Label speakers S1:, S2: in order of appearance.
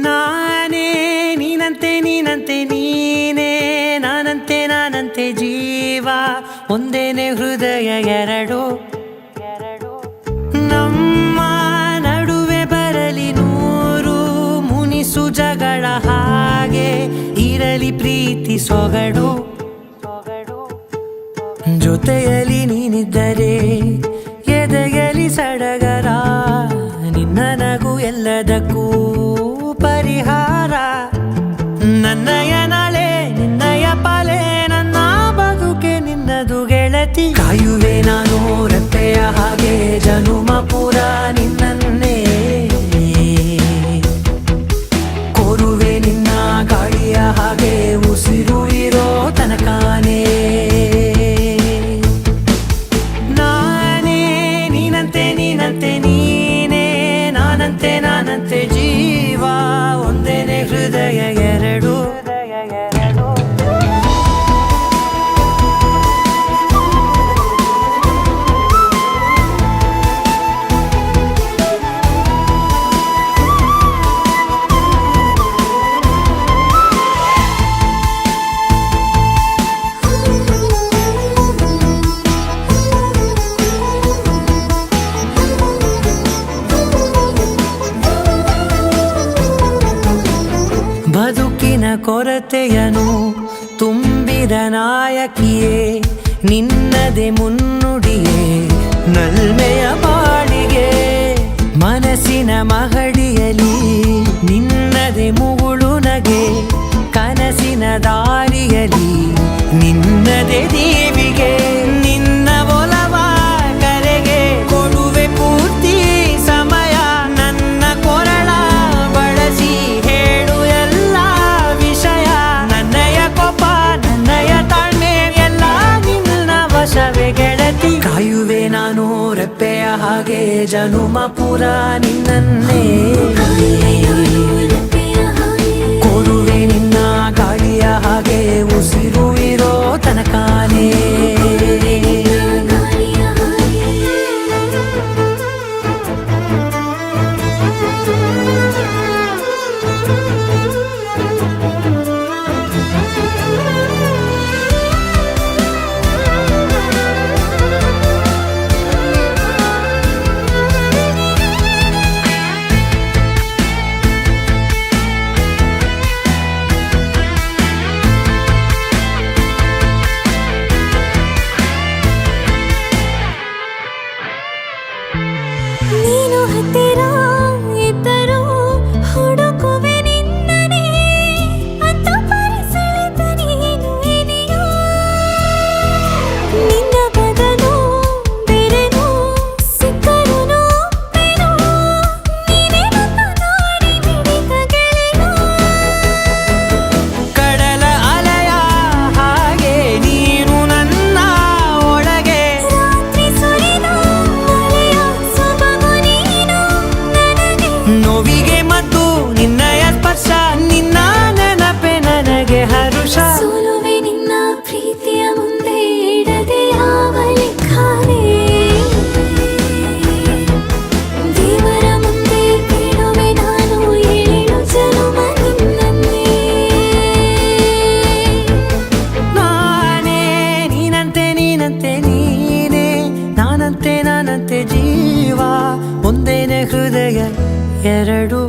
S1: ನಾನೇ ನೀನಂತೆ ನೀನಂತೆ ನೀನೇ ನಾನಂತೆ ನಾನಂತೆ ಜೀವ ಒಂದೇನೆ ಹೃದಯ ಎರಡು ನಮ್ಮ ನಡುವೆ ಬರಲಿ ನೂರು ಮುನಿಸು ಜಗಳ ಹಾಗೆ ಇರಲಿ ಪ್ರೀತಿ ಸೊಗಡು ಜೊತೆಯಲ್ಲಿ ನೀನಿದ್ದರೆ ಎದೆಯಲಿ ಸಡಗರ ನಿನ್ನ ನಗು ಎಲ್ಲದಕ್ಕೂ ಪರಿಹಾರ ನನ್ನಯ ನಾಳೆ ನಿನ್ನಯ ಪಾಲೆ ನನ್ನ ಬದುಕೆ ನಿನ್ನದು ಗೆಳತಿ ಕಾಯುವೆ ನಾನು ರೆಪ್ಪೆಯ ಹಾಗೆ ಜನುಮ ಪುರ ನಿನ್ನನ್ನೇ ಕೋರುವೆ ನಿನ್ನ ಗಾಳಿಯ ಹಾಗೆ ಉಸಿರು ಇರೋ ತನಕಾನೇ ನಾನೇ ನೀನಂತೆ ನೀನಂತೆ ನೀನೇ ನಾನಂತೆ ನಾನಂತೆ ಜೀವ ಒಂದೇನೆ ಹೃದಯ ಎರಡು ಬದುಕಿನ ಕೊರತೆಯನು ತುಂಬಿದ ನಾಯಕಿಯೇ ನಿನ್ನದೆ ಮುನ್ನುಡಿಯೇ ನಲ್ಮೆಯ ಬಾಳಿಗೆ ಮನಸ್ಸಿನ ಮಹಡಿಯಲಿ ನಿನ್ನದೆ ಮುಗುಳು ನಗೆ ಕನಸಿನ ದಾರಿಯಲಿ ನಿನ್ನದೆ ದೇವಿಗೆ ನಿನ್ನ ಒಲವ ಕರೆಗೆ ಕೊಡುವೆ ಪೂರ್ತಿ ಸಮಯ ನನ್ನ ಕೊರಳ ಬಳಸಿ ಹೇಳು ಎಲ್ಲ ವಿಷಯ ನನ್ನಯ ಕೋಪ ನನ್ನಯ ತಾಳ್ಮೆ ಎಲ್ಲ ನಿನ್ನ ವಶವೇ ಗೆಳತಿ ಕಾಯುವೆ ನಾನು ರೆಪ್ಪೆಯ ಹಾಗೆ ಜನುಮ ಪುರ ನಿನ್ನನ್ನೇ ಕೋರುವೆ ನಿನ್ನ ಗಾಳಿಯ ಹಾಗೆ ಉಸಿರು ಇರೋ ತನಕಾನೇ
S2: ನೀನು ಹತ್ತಿರ ಇದ್ದರೂ ಹುಡುಕುವೆ ನಿನ್ನನೇ ಅಂತ ಪರಿಸಳಿತ ನೀನು ಇದೆಯೋ ನಿನ್ನ ಬದಲು ಬೇರೆನೋ ಸಿಕ್ಕರೂ ಬೇನೋ ನೀನೇ ನನ್ನ ನಾಡಿ ಮಿಡಿತ ಗೆಳೆಯೋ
S1: ಕಡಲ ಅಲೆಯ ಹಾಗೆ ನೀನು ನನ್ನ ಒಳಗೆ
S2: ರಾತ್ರಿ ಸುರಿದ ಮಳೆಯ ಸೊಬಗು ನೀನು ನನಗೆ
S1: ನೋವಿಗೆ ಮದ್ದು ನಿನ್ನಯ ಸ್ಪರ್ಶ ನಿನ್ನ ನೆನಪೆ ನನಗೆ ಹರುಷ
S2: ಸೋಲುವೆ ನಿನ್ನ ಪ್ರೀತಿಯ ಮುಂದೆ ಇಡದೆ ಯಾವ ಲೆಕ್ಕನೇ ದೇವರ ಮುಂದೆ ಬೇಡುವೆ ನಾನು ಏಳು ಜನುಮ ನಿನ್ನನ್ನೇ
S1: ನಾನೇ ನೀನಂತೆ ನೀನಂತೆ ನೀನೇ ನಾನಂತೆ ನಾನಂತೆ ಜೀವ ಒಂದೇನೆ ಹೃದಯ ಎರಡು